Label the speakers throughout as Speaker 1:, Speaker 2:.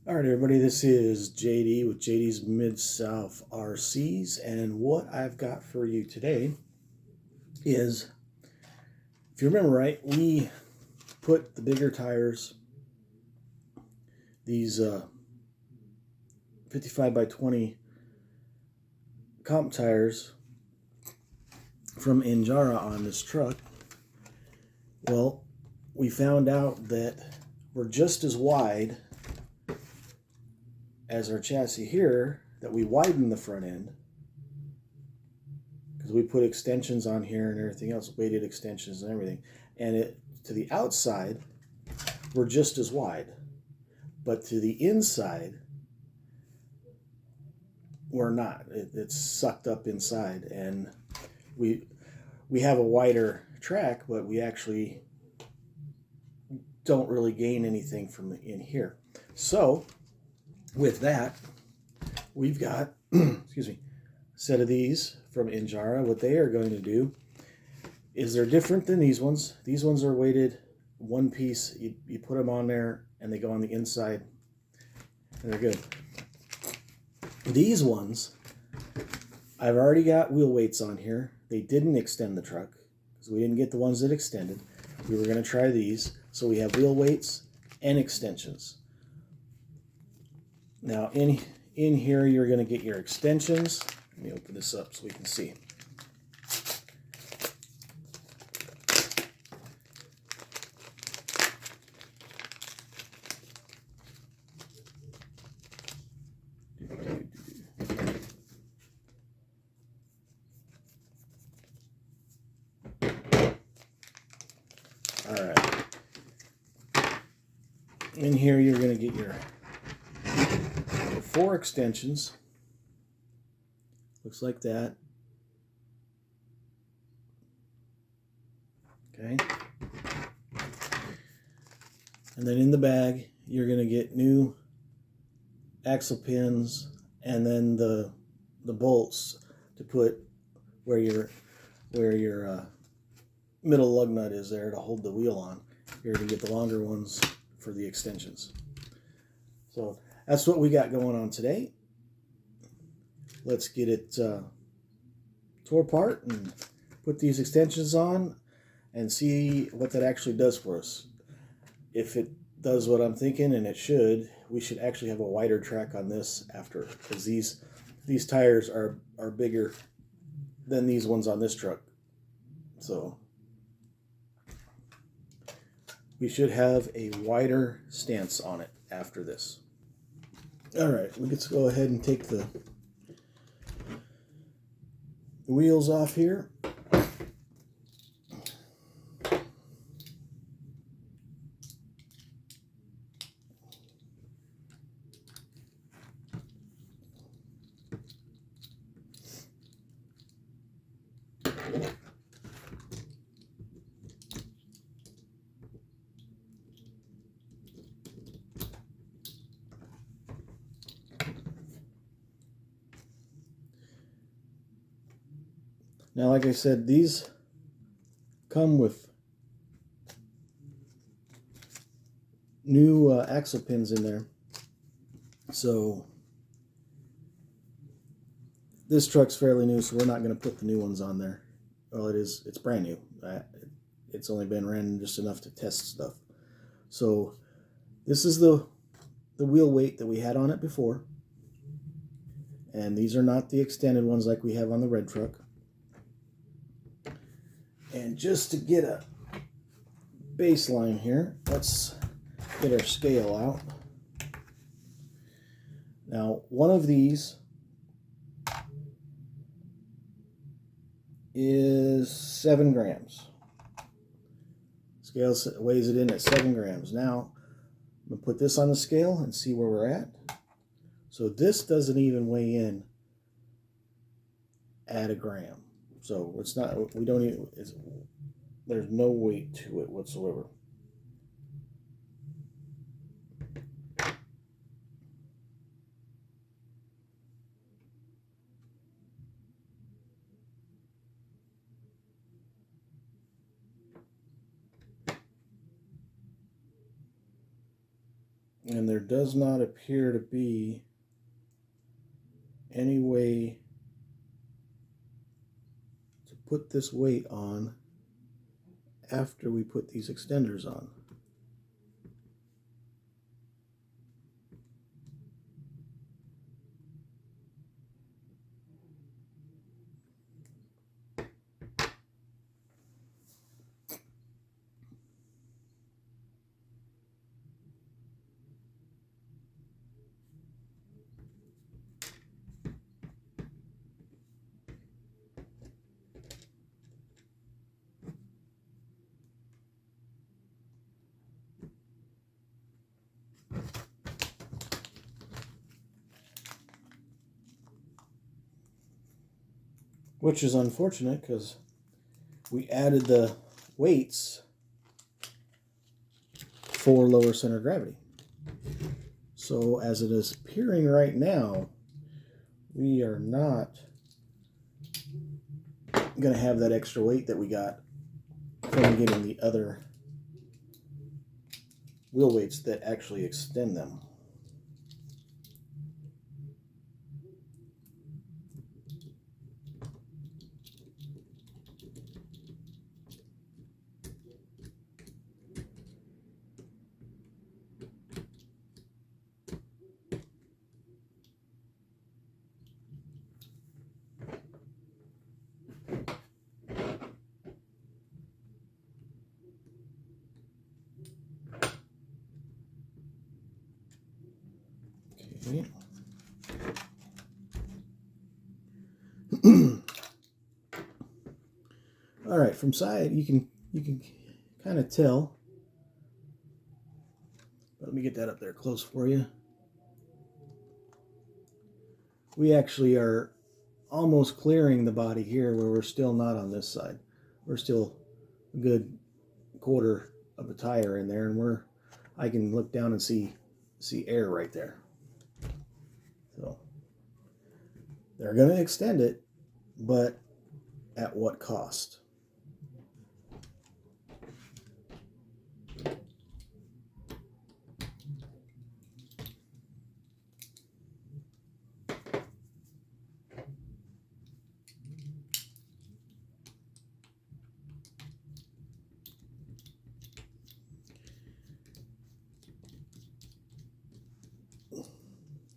Speaker 1: All right, everybody, this is JD with JD's Mid-South RCs, and what I've got for you today is, if you remember right, we put the bigger tires, these 55 by 20 comp tires from Injora on this truck. Well, we found out that we're just as wide as our chassis here, that we widened the front end because we put extensions on here and everything else, weighted extensions and everything, and it to the outside we're just as wide, but to the inside we're not. It's sucked up inside, and we have a wider track, but we actually don't really gain anything from in here. So with that, we've got excuse me, a set of these from Injora. What they are going to do is they're different than these ones. These ones are weighted one piece. You put them on there and they go on the inside and they're good. These ones, I've already got wheel weights on here. They didn't extend the truck because we didn't get the ones that extended. We were going to try these. So we have wheel weights and extensions. Now in here you're going to get your extensions. Let me open this up so we can see. All right. In here you're going to get your 4 extensions. Looks like that. Okay. And then in the bag, you're going to get new axle pins and then the bolts to put where your middle lug nut is there to hold the wheel on. You're going to get the longer ones for the extensions. So that's what we got going on today. Let's get it tore apart and put these extensions on and see what that actually does for us. If it does what I'm thinking, and it should, we should actually have a wider track on this after, because these tires are bigger than these ones on this truck. So we should have a wider stance on it after this. All right, let's go ahead and take the wheels off here. Now, like I said, these come with new axle pins in there. So this truck's fairly new, so we're not going to put the new ones on there. Well, it's brand new. It's only been ran just enough to test stuff. So this is the wheel weight that we had on it before. And these are not the extended ones like we have on the red truck. And just to get a baseline here, let's get our scale out. Now, one of these is 7 grams. Scale weighs it in at 7 grams. Now, I'm going to put this on the scale and see where we're at. So this doesn't even weigh in at a gram. So it's not, we don't even, there's no weight to it whatsoever. And there does not appear to be any way to put this weight on after we put these extenders on. Which is unfortunate because we added the weights for lower center of gravity. So as it is appearing right now, we are not going to have that extra weight that we got from getting the other wheel weights that actually extend them. Okay. All right, from side you can kind of tell. Let me get that up there close for you. We actually are almost clearing the body here, where we're still not on this side. We're still a good quarter of a tire in there, and I can look down and see air right there. So they're going to extend it, but at what cost?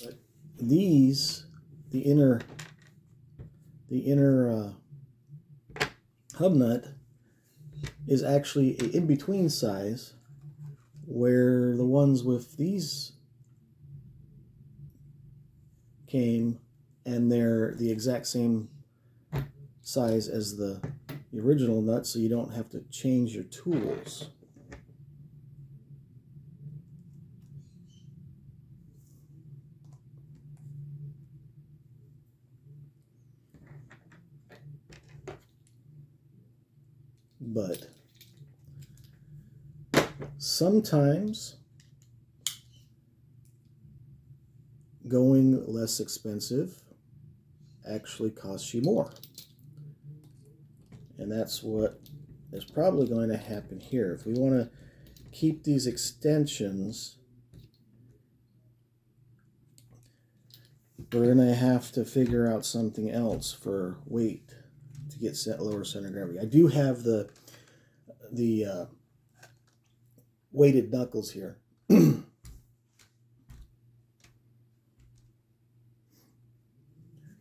Speaker 1: But these, the inner hub nut is actually an in-between size, where the ones with these came, and they're the exact same size as the original nut, so you don't have to change your tools. But sometimes going less expensive actually costs you more. And that's what is probably going to happen here. If we want to keep these extensions, we're going to have to figure out something else for weight to get lower center of gravity. I do have the weighted knuckles here.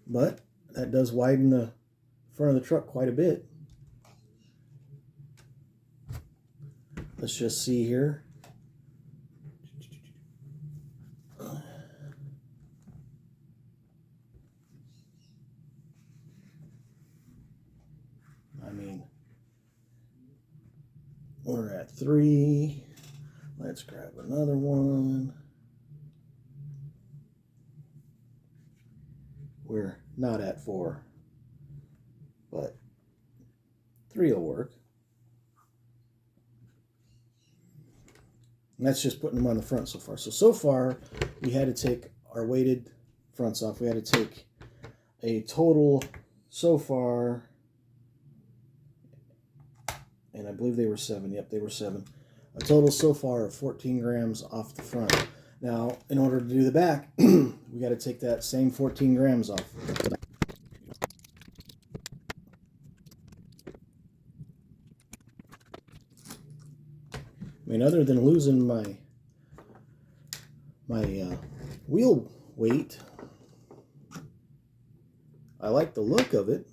Speaker 1: But that does widen the front of the truck quite a bit. Let's just see here. I mean, we're at 3. Let's grab another one. We're not at 4, but 3 will work. And that's just putting them on the front so far. So far, we had to take our weighted fronts off. We had to take a total so far, and I believe they were 7. Yep, they were 7. A total so far of 14 grams off the front. Now, in order to do the back, we got to take that same 14 grams off. I mean, other than losing my wheel weight, I like the look of it.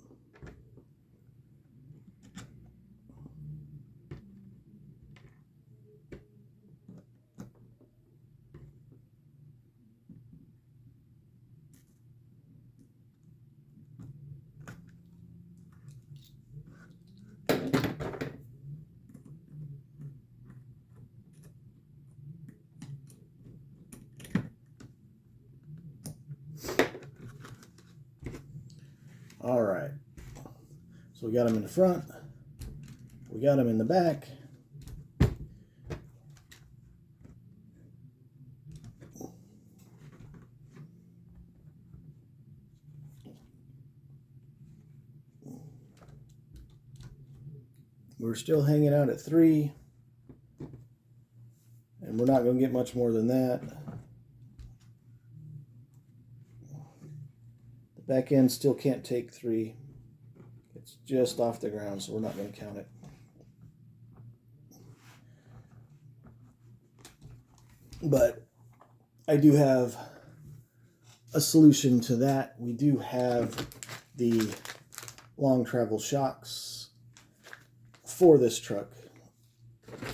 Speaker 1: All right, so we got them in the front, we got them in the back. We're still hanging out at 3, and we're not going to get much more than that. The back end still can't take 3. It's just off the ground, so we're not going to count it. But I do have a solution to that. We do have the long travel shocks for this truck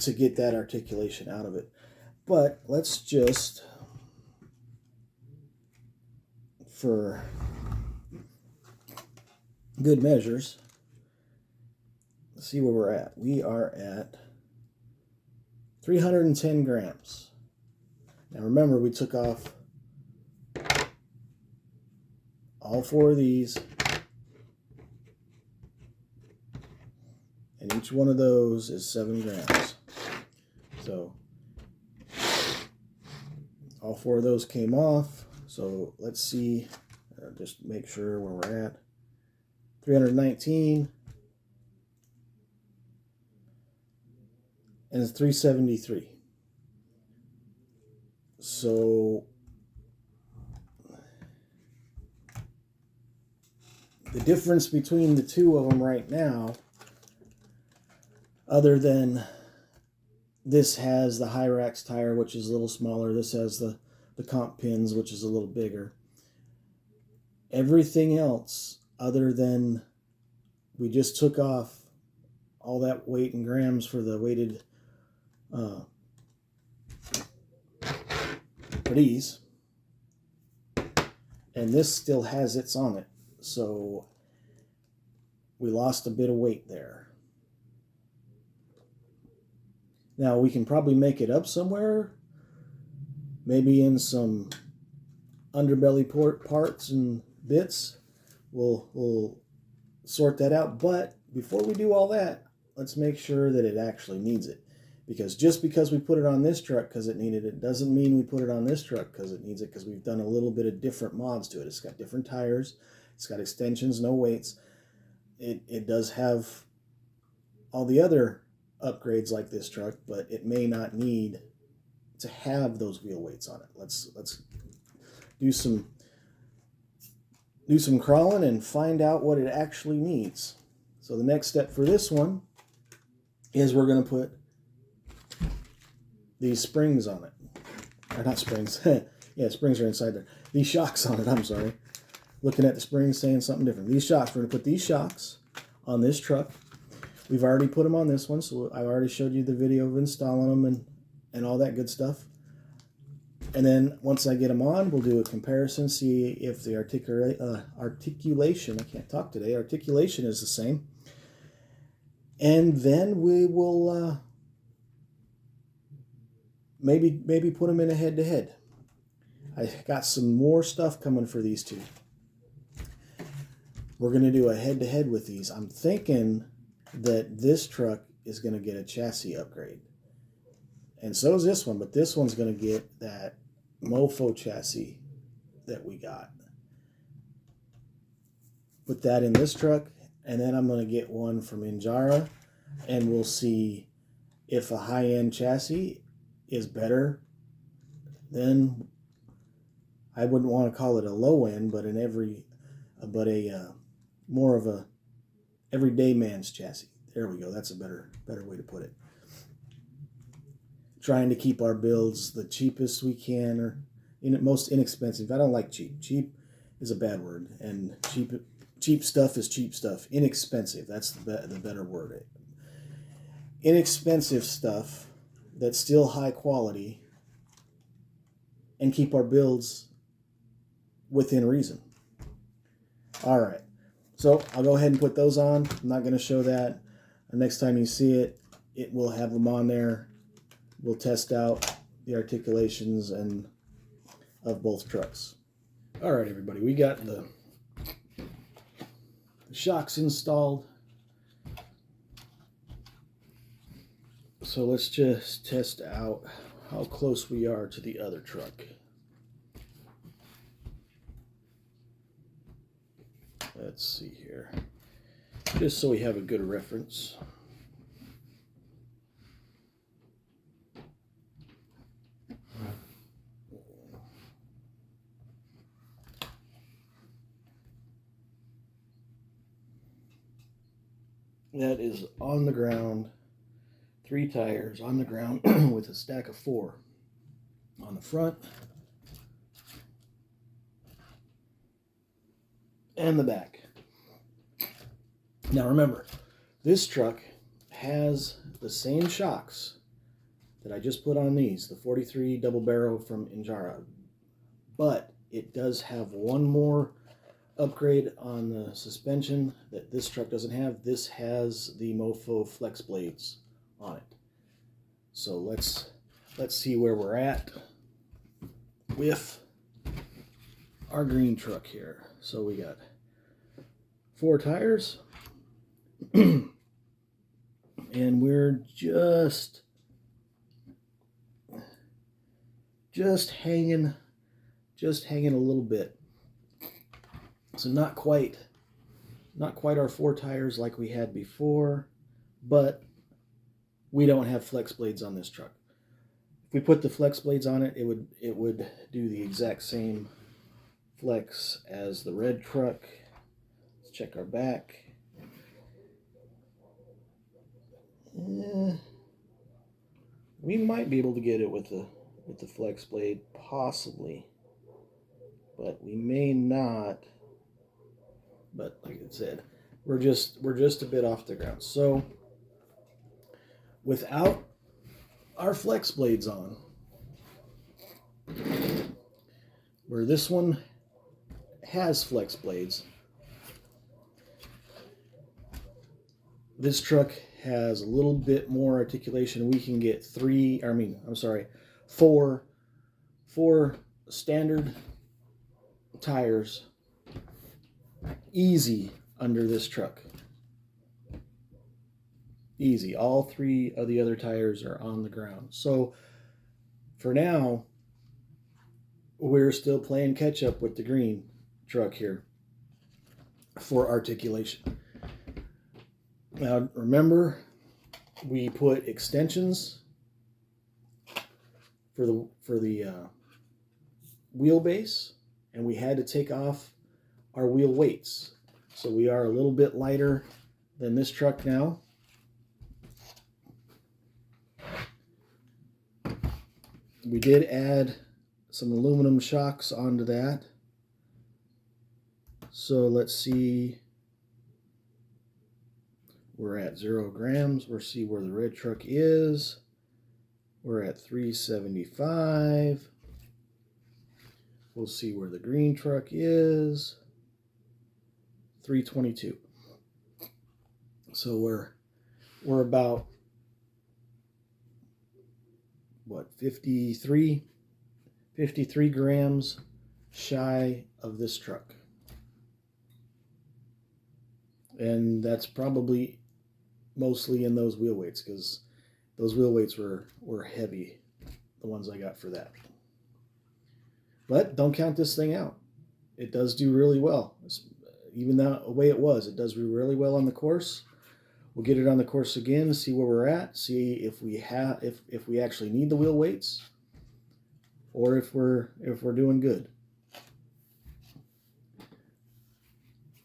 Speaker 1: to get that articulation out of it. But let's just, for good measures, see where we're at. We are at 310 grams. Now remember, we took off all 4 of these, and each one of those is 7 grams. So all 4 of those came off. So let's see, just make sure where we're at. 319, and it's 373. So the difference between the 2 of them right now, other than this has the Hyrax tire, which is a little smaller, this has the comp pins, which is a little bigger. Everything else, other than we just took off all that weight in grams for the weighted for these, and this still has its on it, so we lost a bit of weight there. Now we can probably make it up somewhere, maybe in some underbelly parts and bits. We'll sort that out, but before we do all that, let's make sure that it actually needs it. Because just because we put it on this truck because it needed it doesn't mean we put it on this truck because it needs it, because we've done a little bit of different mods to it. It's got different tires, it's got extensions, no weights. It does have all the other upgrades like this truck, but it may not need to have those wheel weights on it. Let's do some crawling and find out what it actually needs. So the next step for this one is we're going to put these springs on it. Or not springs. Yeah, springs are inside there. These shocks on it, I'm sorry. Looking at the springs, saying something different. These shocks, we're going to put these shocks on this truck. We've already put them on this one, so I already showed you the video of installing them and all that good stuff. And then once I get them on, we'll do a comparison, see if the articulation, I can't talk today, articulation is the same. And then we will maybe put them in a head-to-head. I got some more stuff coming for these two. We're going to do a head-to-head with these. I'm thinking that this truck is going to get a chassis upgrade. And so is this one, but this one's going to get that mofo chassis that we got. Put that in this truck, and then I'm going to get one from Injora, and we'll see if a high-end chassis is better Then I wouldn't want to call it a low end, but more of a everyday man's chassis. There we go. That's a better way to put it. Trying to keep our builds the cheapest we can, or most inexpensive. I don't like cheap. Cheap is a bad word, and cheap stuff is cheap stuff. Inexpensive, that's the better word. Inexpensive stuff that's still high quality and keep our builds within reason. All right, so I'll go ahead and put those on. I'm not going to show that. The next time you see it, it will have them on there. We'll test out the articulations and of both trucks. All right, everybody, we got the shocks installed. So let's just test out how close we are to the other truck. Let's see here, just so we have a good reference. That is on the ground, 3 tires on the ground with a stack of 4 on the front and the back. Now remember, this truck has the same shocks that I just put on these, the 43 double barrel from Injora, but it does have one more upgrade on the suspension that this truck doesn't have. This has the Mofo flex blades on it. So let's see where we're at with our green truck here. So we got 4 tires and we're just hanging a little bit. So not quite our 4 tires like we had before, but we don't have flex blades on this truck. If we put the flex blades on it, it would do the exact same flex as the red truck. Let's check our back. We might be able to get it with the flex blade, possibly, but we may not. But like I said, we're just a bit off the ground. So without our flex blades on, where this one has flex blades, this truck has a little bit more articulation. We can get 4 standard tires easy under this truck. Easy. All 3 of the other tires are on the ground. So for now, we're still playing catch up with the green truck here for articulation. Now remember, we put extensions for the wheelbase, and we had to take off our wheel weights. So we are a little bit lighter than this truck now. We did add some aluminum shocks onto that. So let's see. We're at 0 grams. We'll see where the red truck is. We're at 375. We'll see where the green truck is. 322. So we're about, what, 53 grams shy of this truck. And that's probably mostly in those wheel weights, because those wheel weights were heavy, the ones I got for that. But don't count this thing out. It does do really well. Even the way it was, it does really well on the course. We'll get it on the course again, see where we're at, see if we actually need the wheel weights, or if we're doing good.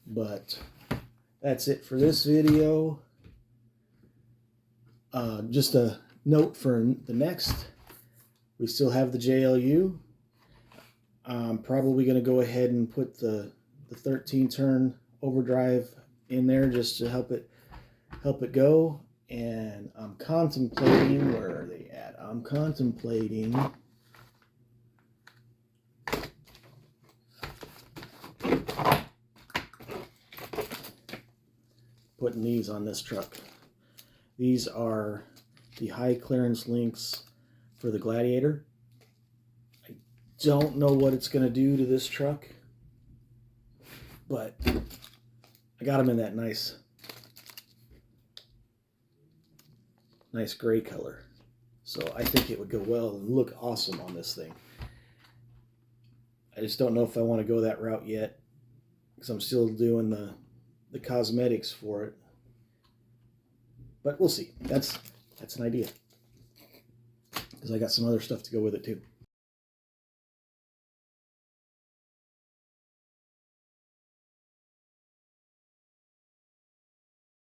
Speaker 1: But that's it for this video. Just a note for the next, we still have the JLU. I'm probably going to go ahead and put the 13 turn overdrive in there just to help it go. And I'm contemplating, where are they at? I'm contemplating putting these on this truck. These are the high clearance links for the Gladiator. I don't know what it's going to do to this truck, but I got them in that nice gray color. So I think it would go well and look awesome on this thing. I just don't know if I want to go that route yet, because I'm still doing the cosmetics for it. But we'll see. That's an idea, because I got some other stuff to go with it too.